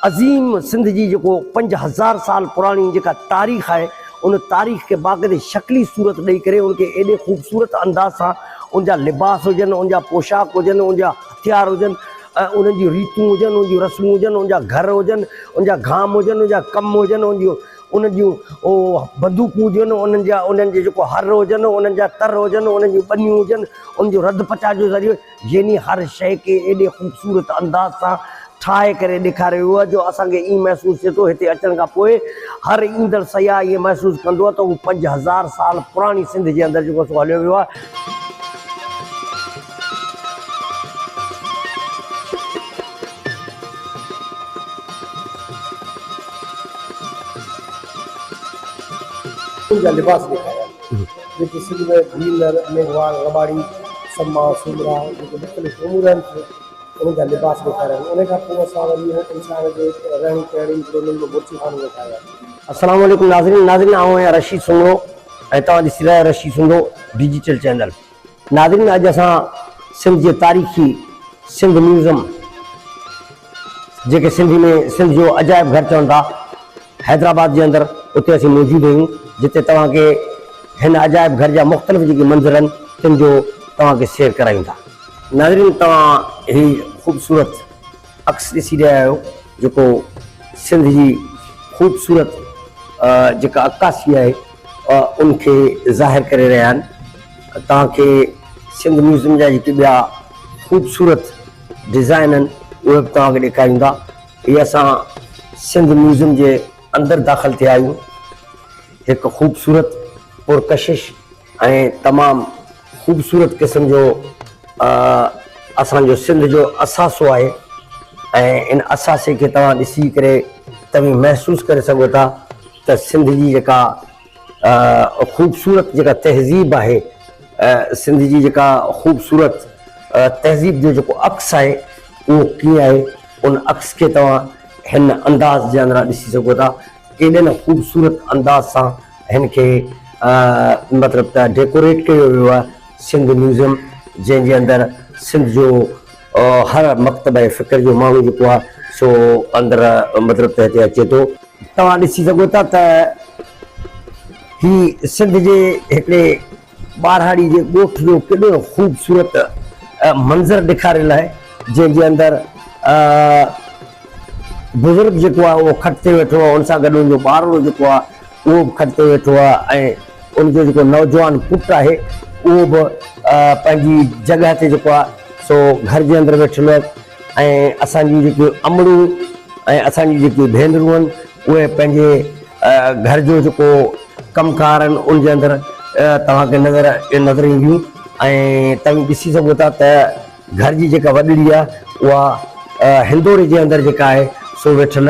अज़ीम सिंध जी जो 5000 साल पुरानी जो तारीख़ है उन तारीख़ के बाक़ायदे शक्ली सूरत ॾेई करे उनके एॾे ख़ूबसूरत अंदाज़ सां उनजा लिबास हुजनि, उनजा पोशाक हुजनि, उनजा हथियार हुजनि, उन्हनि जी रीतूं हुजनि, उनजी रस्मूं हुजनि, उनजा घर हुजनि, उनजा घाम हुजनि, उनजा कम हुजनि, उन्हनि जूं बंदूकूं हुजनि, उन्हनि जे जेको हर हुजनि, उन्हनि जा तर हुजनि, उन्हनि जूं ॿनियूं हुजनि, उनजो रद पचा जो ज़रियो, यानी हर शइ खे एॾे ख़ूबसूरत अंदाज़ सां ठाहे करे ॾेखारियो वियो आहे जो असांखे ईअं महसूसु थिए थो हिते अचण खां पोइ हर ईंदड़ सयाह इहो महसूसु कंदो आहे त उहो 5000 साल पुराणी सिंध जे अंदरि जेको सो हलियो वियो आहे। लिबास ॾेखारिया जेके सिंध में भीलर, मेघवाल, रबाड़ी, सम्मा, सुमरा जेके मुख़्तलिफ़ क़ौमूं रहनि थियूं उनजा लिबास ॾेखारिया आहिनि। उन खां पोइ असां वरी इंसान जे रहणी कहिड़ी उन्हनि जो मुर्ची खानो ॾेखारिया। अस्सलाम वालेकुम नाज़रीन आऊं आहियां रशीद सुंगड़ो ऐं तव्हां ॾिसी रहिया आहियो रशीद सुंगड़ो डिजिटल चैनल। नाज़रीन अॼु असां सिंध जे तारीख़ी सिंध म्यूज़ियम जेके सिंधी में सिंध जो अजाइब घर चवनि था हैदराबाद जे अंदरि उते असीं मौजूदु आहियूं जिते तव्हांखे हिन अजाइब घर जा मुख़्तलिफ़ जेके मंज़र आहिनि तिन जो तव्हांखे सैर करायूं था। नाज़रीन तव्हां ही ख़ूबसूरत अक्स ॾिसी रहिया आहियो जेको सिंध जी ख़ूबसूरत जेका अक्कासी आहे उनखे ज़ाहिर करे रहिया आहिनि। तव्हांखे सिंध म्यूज़ियम जा जेके ॿिया ख़ूबसूरत डिज़ाइन आहिनि उहे बि तव्हांखे ॾेखारियूं था। हीअ असां सिंध म्यूज़ियम जे अंदरि दाख़िल थिया आहियूं। हिकु ख़ूबसूरत पुरकशिश ऐं तमामु ख़ूबसूरत क़िस्म जो असांजो सिंध जो असासो आहे ऐं इन असासे खे तव्हां ॾिसी करे तव्हां महसूसु करे सघो था त सिंध जी जेका ख़ूबसूरत जेका तहज़ीब आहे सिंध जी जेका ख़ूबसूरत तहज़ीब जो जेको अक्स आहे उहो कीअं आहे उन अक्स खे तव्हां हिन अंदाज़ जे अंदरां ॾिसी सघो था। केॾे न ख़ूबसूरत अंदाज़ सां हिन खे मतिलबु त डेकोरेट कयो वियो आहे सिंध म्यूज़ियम जंहिंजे अंदरि सिंध जो हर मकतब फ़िक्र जो माण्हू जेको आहे सो अंदरि मतिलबु त हिते अचे थो। तव्हां ॾिसी सघो था त ही सिंध जे हिकिड़े ॿारहाड़ी जे ॻोठ जो केॾो ख़ूबसूरत मंज़र ॾेखारियल आहे जंहिंजे अंदरि बुज़ुर्ग जेको आहे उहो खट ते वेठो आहे, उन सां गॾु उनजो ॿारड़ो जेको आहे उहो बि खट ते वेठो आहे ऐं उनजो जेको नौजवान पुटु आहे उहो बि पंहिंजी जॻह ते जेको आहे सो घर जे अंदरि वेठल आहे ऐं असांजी जेकी अमड़ूं ऐं असांजी जेकी भेनरूं आहिनि उहे पंहिंजे घर जो जेको कमकार आहिनि उनजे अंदरि तव्हांखे नज़र ईंदियूं ऐं तव्हां ॾिसी सघो था त घर जी जेका वॾड़ी आहे उहा हिंदोरे जे अंदरि जेका आहे सो वेठल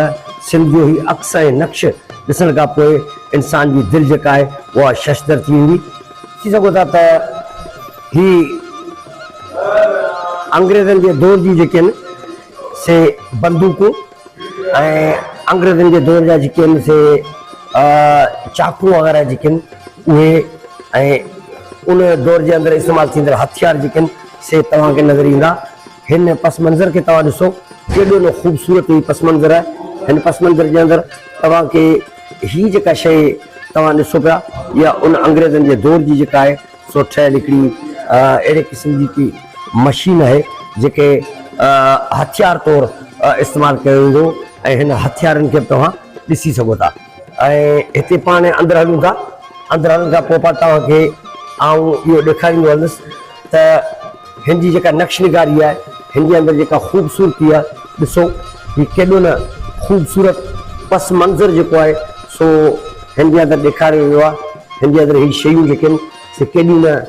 सिंध जो ई अक्स ऐं नक्श ॾिसण खां पोइ इंसान जी दिलि जेका आहे उहा शशदर थी वेंदी। ॾिसी सघो था त ही अंग्रेज़नि जे दौर जी जेके आहिनि से बंदूकूं ऐं अंग्रेज़नि जे दौर जा जेके आहिनि से चाकू वग़ैरह जेके आहिनि उहे ऐं उन दौर जे अंदरि इस्तेमालु थींदड़ हथियार जेके आहिनि से तव्हांखे नज़र ईंदा। हिन पस मंज़र खे तव्हां ॾिसो केॾो न ख़ूबसूरत ही पस मंज़र आहे। हिन पस मंज़र जे अंदरि तव्हांखे ही जेका शइ तव्हां ॾिसो पिया या उन अंग्रेज़नि जे दौर जी जेका आहे सो ठहियल हिकिड़ी अहिड़े क़िस्म जी की मशीन आहे जेके हथियार तौरु इस्तेमालु कयो वेंदो ऐं हिन हथियारनि खे बि तव्हां ॾिसी सघो था। ऐं हिते पाण अंदरि हलूं था। अंदरि हलण खां पोइ पाण तव्हांखे आऊं इहो ॾेखारींदो हलंदुसि त हिन जी जेका नक्शनिगारी आहे हिन जे अंदरि जेका ख़ूबसूरती आहे ॾिसो हीउ केॾो न ख़ूबसूरत पस मंज़र जेको आहे सो हिन जे अंदरि ॾेखारियो वियो आहे। हिन जे अंदरि हीअ शयूं जेके आहिनि से केॾियूं न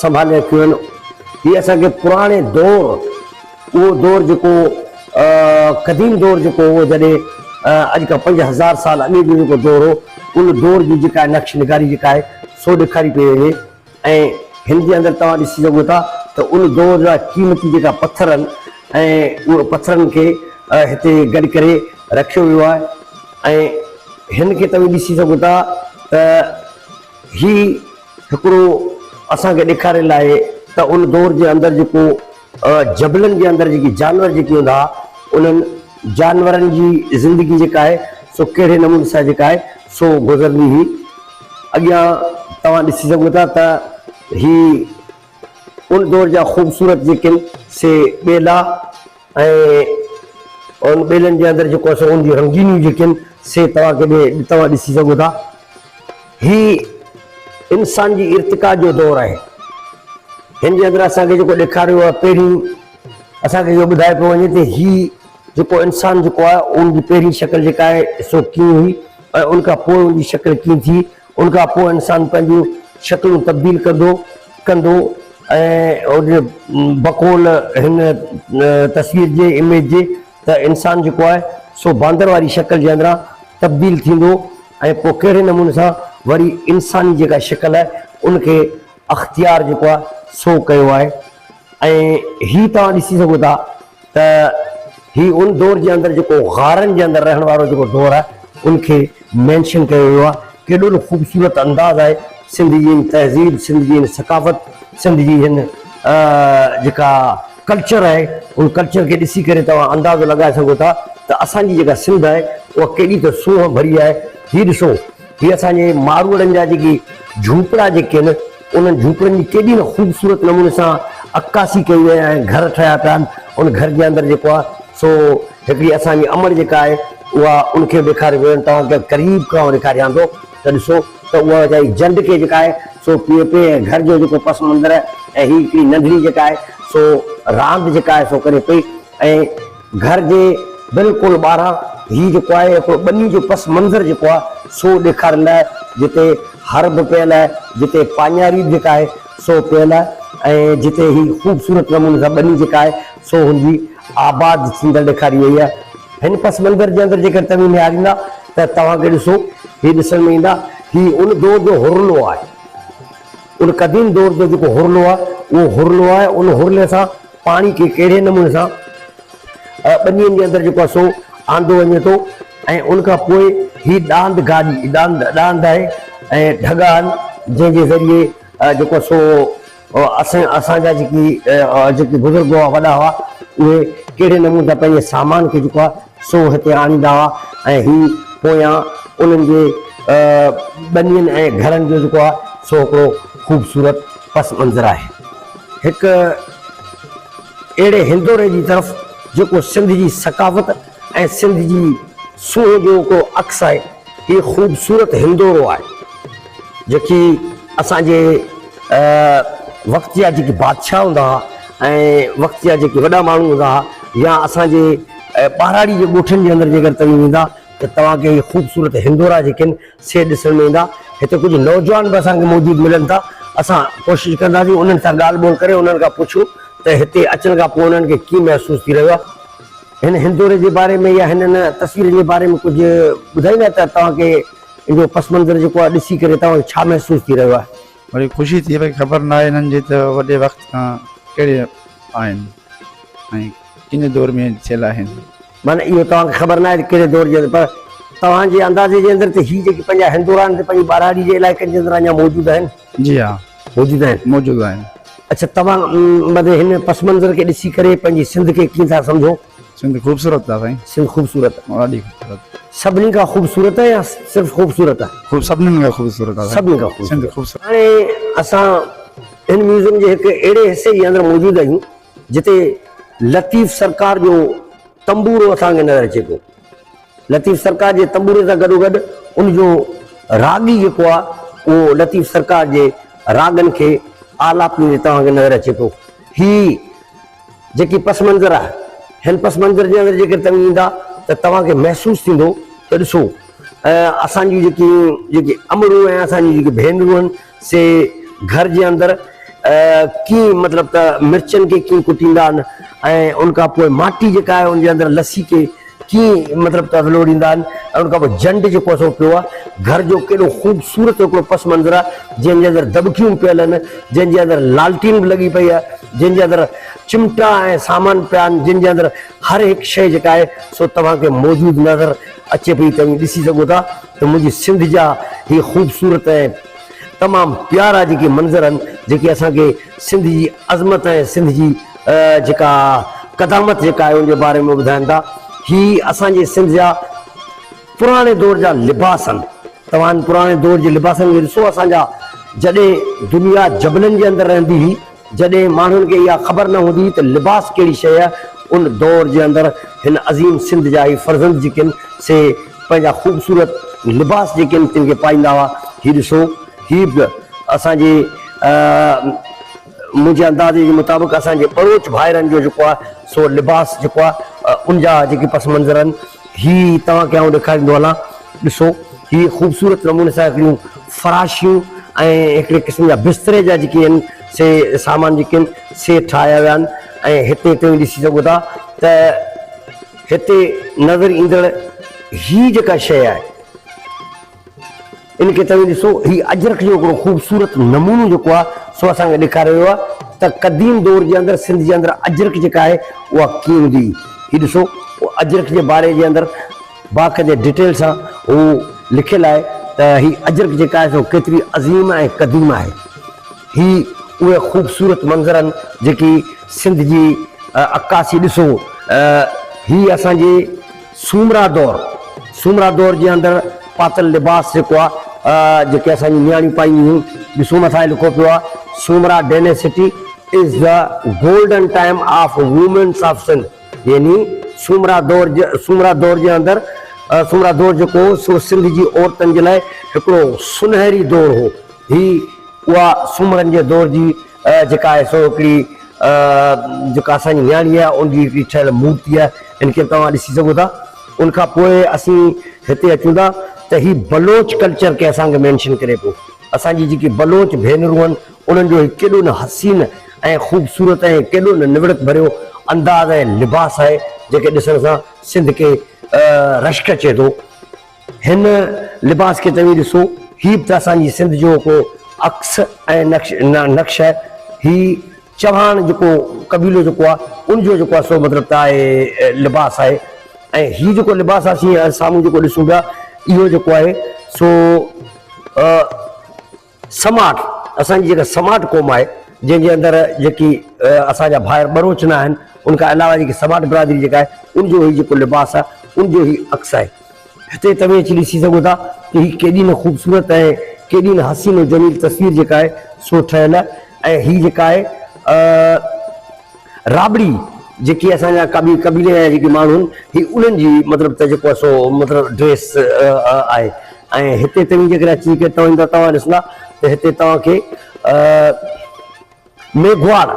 संभाले रखियूं आहिनि। हीअ असांखे पुराणे दौर उहो दौर जेको क़दीम दौर जेको हो जॾहिं अॼु खां 5000 साल अॻे जो जेको दौर हो उन दौर जी जेका नक्शनिगारी जेका आहे सो ॾेखारी पई वञे ऐं हिन जे अंदरि तव्हां ॾिसी सघो था त उन दौर जा क़ीमती जेका पथर आहिनि ऐं उहे पथरनि खे हिते गॾु करे रखियो वियो आहे ऐं हिन खे तव्हां ॾिसी सघो था त ही हिकिड़ो असांखे ॾेखारियल आहे त उन दौर जे अंदरि जेको जबलनि जे अंदरि जेकी जानवर जेके हूंदा उन्हनि जानवरनि जी ज़िंदगी जेका आहे सो कहिड़े नमूने सां जेका आहे सो गुज़रंदी हुई। अॻियां तव्हां ॾिसी सघो था त ही उन दौर जा ख़ूबसूरत जेके आहिनि से ॿेला ऐं उन ॿेलनि जे अंदरि जेको आहे सो उन जी रंगीनियूं जेके आहिनि से तव्हां ॾिसी सघो था। ही इंसान जी इर्तिका जो दौर आहे। हिन जे अंदरि असांखे जेको ॾेखारियो आहे पहिरीं असांखे इहो ॿुधाए पियो वञे त ही जेको इंसानु जेको आहे उनजी पहिरीं शक्ल जेका आहे सो कीअं हुई ऐं उनखां पोइ उनजी शक्ल कीअं थी। उनखां पोइ इंसानु पंहिंजूं शक्लूं तब्दील कंदो ऐं उन बकोल हिन तस्वीर जे इमेज जे त इंसानु जेको आहे सो बांदर वारी शक्ल जे अंदरां तब्दील थींदो ऐं पोइ कहिड़े नमूने सां वरी इंसानी जेका शक्ल आहे उनखे अख़्तियार जेको आहे सो कयो आहे। ऐं ही तव्हां ॾिसी सघो था त ही उन दौर जे अंदरि जेको गारनि जे अंदरि रहण वारो जेको दौर आहे उनखे मैंशन कयो वियो आहे। केॾो न ख़ूबसूरत अंदाज़ आहे सिंध जी हिन तहज़ीब, सिंध जी हिन सकाफ़त, सिंध जी हिन जेका कल्चर आहे उन कल्चर खे ॾिसी करे तव्हां अंदाज़ो लॻाए सघो था त असांजी जेका सिंध आहे उहा केॾी त सूंहं भरी आहे। हीअ ॾिसो, हीअ असांजे मारूड़नि जा जेकी झूपड़ा जेके आहिनि उन्हनि झूपड़नि जी केॾी न ख़ूबसूरत नमूने सां अक्कासी कई वई आहे ऐं घर ठहिया पिया आहिनि। उन घर जे अंदरि जेको आहे सो हिकिड़ी असांजी अमर जेका आहे उहा उनखे ॾेखारे वियो। तव्हांखे क़रीब खां ॾेखारियां थो त ॾिसो त उहा वीचारी झंड खे जेका आहे सो पीए पिए ऐं घर जो जेको पस मंज़र आहे ऐं हीअ हिकिड़ी नंढड़ी जेका आहे सो रांदि जेका आहे सो करे पई ऐं घर जे बिल्कुलु ॿाहिरां हीअ जेको आहे हिकिड़ो ॿनी जो पस मंज़र जेको आहे सो ॾेखारींदा आहे जिते हर्ब पियल आहे, जिते पाञारी जेका आहे सो पियल आहे ऐं जिते हीअ ख़ूबसूरत नमूने सां ॿनी जेका आहे सो हुनजी आबाद थींदड़ ॾेखारी वई आहे। हिन पस मंज़र जे अंदरि जेकर तव्हां निहारींदा त तव्हांखे ॾिसो हीअ ॾिसण में ईंदा हीअ उन दौर जो हुरलो आहे। उन क़दीम दौर जो जेको हुरलो आहे उहो हुरलो आहे। उन हुरले सां पाणी खे कहिड़े नमूने सां ॿनियुनि जे अंदरि जेको आहे सो आंदो वञे थो ऐं उनखां पोइ हीअ ॾांद गाॾी ॾांद आहे ऐं ढगा आहिनि जंहिंजे ज़रिए जेको सो असांजा जेकी बुज़ुर्ग हुआ वॾा हुआ उहे कहिड़े नमूने सां पंहिंजे सामान खे जेको आहे सो हिते आणींदा हुआ ऐं हीअ पोयां उन्हनि जे ॿनियुनि ऐं घरनि जो जेको आहे सो हिकिड़ो ख़ूबसूरत पस मंज़र आहे। हिकु अहिड़े हिंदोरे जी तरफ़ जेको सिंध जी सकाफ़त ऐं सिंध जी सूंहं जो हिकिड़ो अक्स आहे। हीअ ख़ूबसूरत हिंदोरो आहे जेकी असांजे वक़्त जा जेके बादशाह हूंदा हुआ ऐं वक़्त जा जेके वॾा माण्हू हूंदा हुआ या असांजे ॿाराड़ी जे ॻोठनि जे अंदरि जेकर तव्हां वेंदा त तव्हांखे हीअ ख़ूबसूरत हिंदोरा जेके आहिनि से ॾिसण में ईंदा। हिते कुझु नौजवान बि असांखे मौजूदु मिलनि था। असां कोशिशि कंदासीं उन्हनि सां ॻाल्हि ॿोल करे उन्हनि खां पुछूं त हिते अचण खां पोइ उन्हनि खे कीअं महसूसु थी रहियो आहे। हिन हिंदोरे जे बारे में या हिननि तस्वीर जे बारे में कुझु ॿुधाईंदा त तव्हांखे इन जो पस मंज़र जेको आहे ॾिसी करे तव्हांखे छा महसूसु थी रहियो आहे? वरी ख़ुशी थी भई ख़बर न आहे हिननि जी त वॾे वक़्त खां कहिड़े आहिनि ऐं किन दौर में थियल आहिनि। माना इहो तव्हांखे ख़बर न आहे कहिड़े दौर जे अंदरि, पर तव्हांजे अंदाज़े जे अंदरि त हीअ जेके पंहिंजा हिंदुरा आहिनि पंहिंजी ॿाराड़ी जे इलाइक़नि जे अंदरि अञा मौजूदु आहिनि? जी हा, मौजूदु आहिनि। अच्छा, तव्हां मतिलबु हिन पस मंज़र खे ॾिसी करे पंहिंजी सिंध खे कीअं था सम्झो? सिंध ख़ूबसूरत आहे साईं। सिंध ख़ूबसूरत आहे, ॾाढी ख़ूबसूरत। सभिनी खां ख़ूबसूरत आहे या सिर्फ़ु ख़ूबसूरत आहे? सभिनीनि खां ख़ूबसूरत आहे। सभिनी खां सिंध ख़ूबसूरत। हाणे असां हिन म्यूज़ियम जे हिकु अहिड़े हिसे जे अंदरि मौजूदु आहियूं जिते लतीफ़ सरकार जो तंबूरो असांखे नज़र अचे पियो। लतीफ़ सरकार जे तंबूरे सां गॾोगॾु उनजो रागी जेको आहे उहो लतीफ़ सरकार जे रागनि खे आलापी तव्हांखे नज़र अचे पियो। ही जेकी पस मंज़र आहे हिन पस मंज़र जे अंदरि जेकर तव्हां ईंदा त तव्हांखे महसूसु थींदो त ॾिसो असांजी जेकी अमरूं ऐं असांजी जेकी भेनरूं आहिनि से घर जे अंदरि कीअं मतिलबु त मिर्चनि खे कीअं कुटींदा आहिनि ऐं उनखां पोइ माटी जेका आहे उनजे अंदरि लस्सी खे कीअं मतिलबु त विलोड़ींदा आहिनि ऐं उनखां पोइ झंड जेको आहे पियो आहे। घर जो केॾो ख़ूबसूरत हिकिड़ो पस मंज़र आहे जंहिंजे अंदरि दॿकियूं पियल आहिनि, जंहिंजे अंदरि लालटीन बि लॻी पई आहे, जंहिंजे अंदरि चिमटा ऐं सामान पिया आहिनि, जंहिंजे अंदरि हर हिकु शइ जेका आहे सो तव्हांखे मौजूदु नज़र अचे पई। तव्हां ॾिसी सघो था त मुंहिंजी सिंध जा हीअ ख़ूबसूरत ऐं तमामु प्यारा जेके मंज़र आहिनि जेके असांखे सिंध जी अज़मत ऐं सिंध जी जेका क़दामत जेका आहे उनजे बारे में ॿुधाइनि था। ही असांजे सिंध जा पुराणे दौर जा लिबास आहिनि। तव्हां पुराणे दौर जे लिबासनि खे ॾिसो। असांजा जॾहिं दुनिया जबलनि जे अंदरि रहंदी हुई, जॾहिं माण्हुनि खे इहा ख़बर न हूंदी हुई त लिबास कहिड़ी शइ आहे, उन दौर जे अंदरि हिन अज़ीम सिंध जा ई फर्ज़ंद जेके आहिनि से पंहिंजा ख़ूबसूरत लिबास जेके आहिनि तिन खे पाईंदा हुआ। हीउ ॾिसो, हीउ बि असांजे मुंहिंजे अंदाज़े जे मुताबिक़ असांजे बलोच भाइरनि जो जेको आहे सो लिबास जेको आहे उनजा जेके पस मंज़र आहिनि। हीउ तव्हांखे आउं ॾेखारींदो हलां। ॾिसो, हीउ ख़ूबसूरत नमूने सां हिकिड़ियूं फराशियूं ऐं हिकिड़े क़िस्म जा बिस्तरे जा जेके आहिनि से सामान जेके आहिनि से ठाहिया विया आहिनि। ऐं हिते तव्हां ॾिसी सघो था त हिते नज़र ईंदड़ हीअ जेका शइ आहे इनखे तव्हां ॾिसो, हीउ अजरक जो हिकिड़ो ख़ूबसूरत नमूनो जेको आहे सो असांखे ॾेखारियो वियो आहे त क़दीम दौर जे अंदरि सिंध जे अंदरि अजरक जेका आहे उहा कीअं हूंदी हुई। हीउ ॾिसो, अजरक जे बारे जे अंदरि बाक़ाइदे डिटेल सां हू लिखियलु आहे त हीअ अजरक जेका आहे सो केतिरी अज़ीम ऐं क़दीम आहे। ही उहे ख़ूबसूरत मंज़र आहिनि जेकी सिंध जी अक्कासी ॾिसो। ही असांजे सूमरा दौर जे अंदरि पातल लिबास जेको आहे जेके असांजी नियाणियूं पाईंदियूं हुयूं। ॾिसो मथां लिखो पियो आहे, Soomra dynasty is the golden time of womens of Sindh. यानी सूमरा दौर जे अंदरि सूमरा दौर जेको हो सो सिंध जी औरतुनि जे लाइ हिकिड़ो सुनहरी दौर हो। ही उहा सूमरनि जे दौर जी जेका आहे सो हिकिड़ी जेका असांजी नियाणी आहे उनजी हिकिड़ी ठहियल मूर्ति आहे। इनखे तव्हां ॾिसी सघो था। उनखां पोइ असीं हिते अचूं था त ही बलोच कल्चर खे असांखे मेंशन करे पियो। असांजी जेकी बलोच भेनरूं आहिनि उन्हनि जो केॾो न हसीन ऐं ख़ूबसूरत ऐं केॾो न निवड़त भरियो अंदाज़ ऐं लिबास आहे जेके ॾिसण सां सिंध खे रश्क अचे थो। हिन लिबास खे तव्हां ॾिसो, हीअ बि त असांजी सिंध जो को अक्स ऐं नक्श आहे। ही चव्हाण जेको कबीलो जेको आहे उनजो जेको आहे सो मतिलबु त आहे लिबास आहे। ऐं हीउ जेको लिबास असीं साम्हूं जेको ॾिसूं पिया इहो जेको आहे सो समाट, असांजी जेका समाट क़ौम आहे जंहिंजे अंदरि जेकी असांजा भाइर बरोच न आहिनि, उनखां अलावा जेकी समाट बिरादरी जेका आहे उनजो ही जेको लिबास आहे उनजो ही अक्स आहे। हिते तव्हां अची ॾिसी सघो था त हीअ केॾी न ख़ूबसूरत ऐं केॾी न हसीन जमील तस्वीर जेका आहे सो ठहियल आहे। ऐं हीअ जेका आहे राबड़ी जेकी असांजा कबीले जा जेके माण्हू आहिनि ही उन्हनि जी मतिलबु त जेको आहे सो मतिलबु ड्रेस आहे। ऐं हिते तव्हां जेकॾहिं अची करे तव्हां ॾिसंदा त हिते तव्हांखे मेघवाड़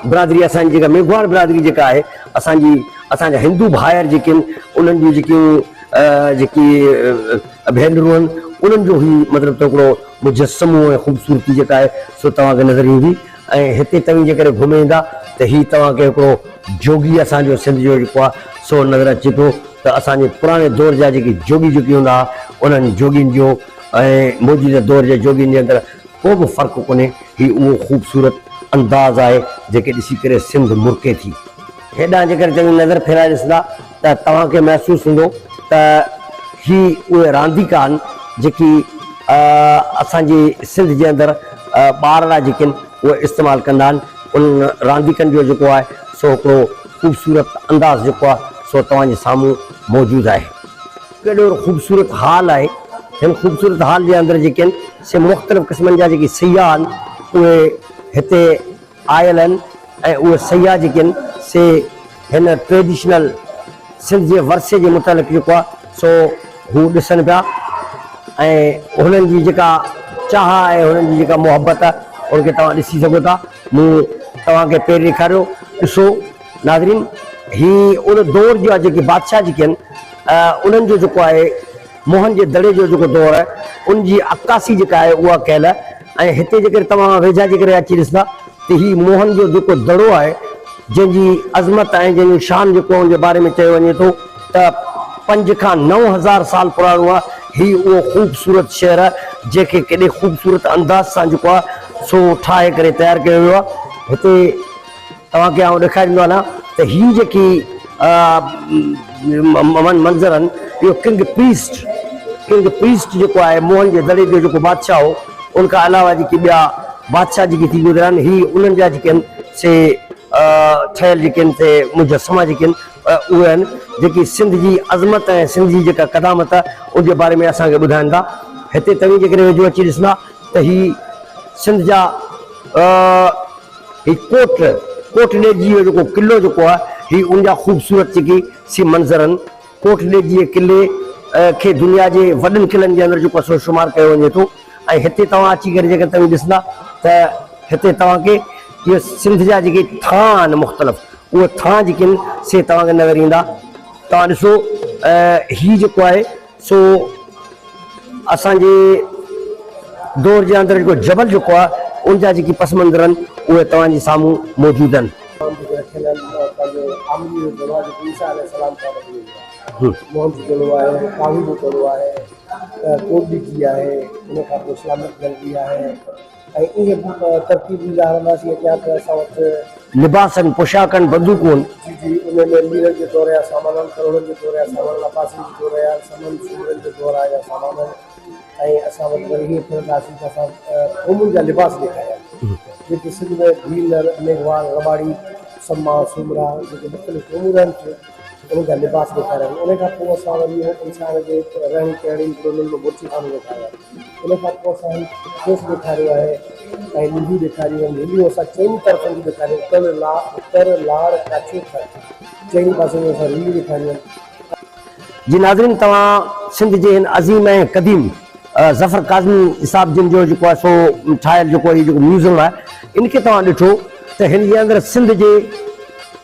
बिरादरी, असांजी जेका मेघवाड़ बिरादरी जेका आहे असांजा हिंदू भाइर जेके आहिनि उन्हनि जूं जेकी भेनरूं आहिनि उन्हनि जो ही मतिलबु त हिकिड़ो मुजस्समो ऐं ख़ूबसूरती जेका आहे सो तव्हांखे नज़र ईंदी। ऐं हिते तव्हां जेकॾहिं घुमे ईंदा त हीअ तव्हांखे हिकिड़ो जोगी असांजो सिंध जो जेको आहे सो नज़र अचे पियो त असांजे पुराणे दौर जा जेके जोगी हूंदा हुआ उन्हनि जोगियुनि जो ऐं मौजूदा दौर जे जोगियुनि जे अंदरि को बि फ़र्क़ु कोन्हे। हीउ उहो ख़ूबसूरत अंदाज़ आहे जेके ॾिसी करे सिंध मुर्के थी। हेॾां जेकर तव्हां नज़र फेराए ॾिसंदा त तव्हांखे महसूसु हूंदो त ही उहे रांदीका आहिनि जेकी असांजे सिंध जे अंदरि ॿारड़ा जेके आहिनि उहे इस्तेमालु कंदा आहिनि। उन रांदीकनि जो जेको आहे सो हिकिड़ो ख़ूबसूरत अंदाज़ जेको आहे सो तव्हांजे साम्हूं मौजूदु आहे। केॾो ख़ूबसूरत हाल आहे। हिन ख़ूबसूरत हाल जे अंदरि जेके आहिनि से मुख़्तलिफ़ क़िस्मनि जा जेके सयाह आहिनि उहे हिते आयल आहिनि। ऐं उहे सयाह जेके आहिनि से हिन ट्रेडिशनल सिंध जे वरसे जे मुतालिक़ जेको आहे सो हू ॾिसनि पिया ऐं हुननि जी जेका चाह आहे, हुननि जी जेका मुहबत आहे उनखे तव्हां ॾिसी सघो था। मूं तव्हांखे पहिरीं ॾेखारियो। ॾिसो नाज़रीन, ही उन दौर जा जेके बादशाह जेके आहिनि उन्हनि जो जेको आहे मोहन जे दड़े जो जेको दौर आहे उनजी अक्कासी जेका आहे उहा कयल आहे। ऐं हिते जेकर तव्हां वेझा जेकर अची ॾिसंदा त ही मोहन जो जेको दड़ो आहे जंहिंजी अज़मत ऐं जंहिंजो शान जेको उनजे बारे में चयो वञे थो त 5 खां 9,000 साल पुराणो आहे। ही उहो ख़ूबसूरत शहर आहे जंहिंखे केॾे ख़ूबसूरत अंदाज़ सां जेको आहे सो ठाहे करे तयारु कयो वियो आहे। हिते तव्हांखे आउं ॾेखारींदो आहियां त हीअ जेकी मंज़र आहिनि इहो किंग प्रीस्ट जेको आहे मोहन जे दड़े जो जेको बादशाह हो, उनखां अलावा जेके ॿिया बादशाह जेके थी गुज़रिया आहिनि ही उन्हनि जा जेके आहिनि से ठहियल जेके आहिनि से मुजस्समा जेके आहिनि उहे आहिनि जेकी सिंध जी अज़मत ऐं सिंध जी जेका क़दामत आहे उनजे बारे में असांखे ॿुधाइनि था। हिते तव्हीं जेकॾहिं वेझो अची ॾिसंदा त हीउ सिंध जा ही कोटॾे जी जो जेको क़िलो जेको आहे हीउ उनजा ख़ूबसूरत जेके सी मंज़र आहिनि। कोटॾे जी क़िले खे दुनिया जे वॾनि क़िलनि जे अंदरि जेको आहे शुमार कयो वञे थो। ऐं हिते तव्हां अची करे जेकर तव्हीं ॾिसंदा त हिते तव्हांखे इहे सिंध जा जेके थां आहिनि मुख़्तलिफ़ उहे थां जेके आहिनि से तव्हांखे नज़र ईंदा। तव्हां ॾिसो हीउ जेको आहे सो असांजे दौर जे अंदरि जेको जबल जेको आहे उनजा जेकी पस मंज़र आहिनि उहे तव्हांजे साम्हूं मौजूदु आहिनि। मोहम्मद कहिड़ो आहे, कावी जो कहिड़ो आहे, कोटड़ी जी आहे, उन खां पोइ इस्लामिक गैलरी आहे ऐं ईअं तरतीब ॾींदा हलंदासीं अॻियां त असां वटि लिबास आहिनि, पोशाक आहिनि, बंदूकूं आहिनि। जी जी उन में मीरनि जे दौर जा सामान आहिनि, करोड़नि जे दौर जा सामान, लपासियुनि जे दौर जा सामान, सूरनि जे दौर जा सामान आहिनि। ऐं असां वटि वरी हीअं फिरंदासीं त असां क़ौमुनि जा लिबास ॾेखारिया जेके सिंध में भीलर, मेघवाल, रबाड़ी, सम्मा, सूमरा जेके मुख़्तलिफ़ क़ौमूं आहिनि उनजा लिबास ॾेखारिया। उन खां पोइ असां वरी इंसान जे रहणी कहिड़ी उन्हनि में बुर्ची खानो ॾेखारिया। उन खां पोइ असां खेस ॾेखारियो आहे ऐं लिलियूं ॾेखारियूं आहिनि। लिलियूं असां चइनी तरफ़नि जी ॾेखारियूं, उत्तर, लाड़, काछी, चइनी पासे में असां लिलियूं ॾेखारियूं आहिनि। जी नाज़रीन, तव्हां सिंध जे हिन अज़ीम ऐं क़दीम ज़फ़र काज़मी साहिब जिन जो जेको आहे सो ठाहियल जेको इहो जेको म्यूज़ियम आहे इनखे तव्हां ॾिठो त हिन जे अंदरि सिंध जे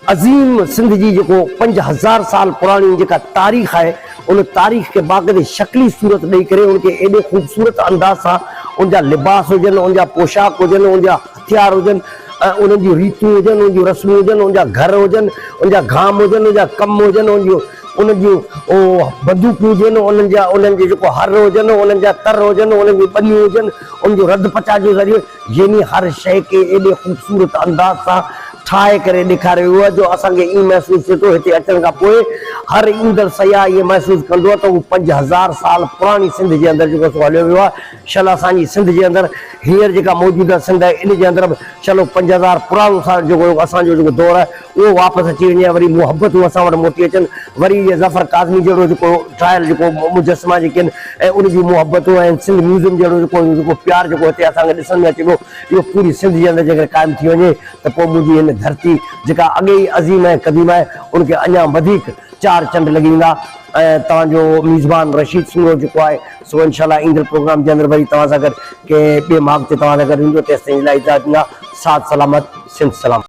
अज़ीम सिंध जी जेको 5000 साल पुराणी जेका तारीख़ आहे उन तारीख़ खे बाक़ाइदे शक्ली सूरत ॾेई करे उनखे एॾे ख़ूबसूरत अंदाज़ सां उनजा लिबास हुजनि, उनजा पोशाक हुजनि, उनजा हथियार हुजनि, उन्हनि जूं रीतियूं हुजनि, उन जूं रस्मूं हुजनि, उनजा घर हुजनि, उनजा घाम हुजनि, उनजा कम हुजनि, उन्हनि जूं बंदूकूं हुजनि, उन्हनि जो जेको हर हुजनि, उन्हनि जा तर हुजनि, उन्हनि जूं ॿनियूं हुजनि, उनजो रद पचा जो ज़रियो यानी हर शइ खे एॾे ख़ूबसूरत अंदाज़ सां ठाहे करे ॾेखारियो वियो आहे जो असांखे ईअं महसूसु थिए थो हिते अचण खां पोइ हर ईंदड़ सयाह इहो महसूसु कंदो आहे त उहो 5000 साल पुराणी सिंध जे अंदरि जेको सो हलियो वियो आहे। शल असांजी सिंध जे अंदरि हींअर जेका मौजूदा सिंध आहे इन जे अंदरि चलो 5000 पुराणो साल जेको असांजो जेको दौरु आहे उहो वापसि अची वञे, वरी मुहबतूं असां वटि मोटी अचनि, वरी इहे ज़फ़र काज़मी जहिड़ो जेको ठाहियल जेको मुजस्समा जेके आहिनि ऐं उनजी मुहबतूं ऐं सिंध म्यूज़ियम जहिड़ो जेको प्यार जेको हिते असांखे ॾिसण में अचे पियो इहो पूरी सिंध जे अंदरि जेकर क़ाइमु थी वञे त पोइ मुंहिंजी हिन धरती जेका अॻे ई अज़ीम ऐं क़दीम आहे उनखे अञा वधीक चार चंड लॻी वेंदा। ऐं तव्हांजो मेज़बान रशीद सिंघो जेको आहे सो इंशाल्लाह ईंदड़ प्रोग्राम जे अंदरि वरी तव्हां सां गॾु कंहिं ॿिए माग ते तव्हां सां गॾु ईंदो तेसिताईं इलाही इजाज़त ॾींदा। साथ सलामत, सिंध सलाम।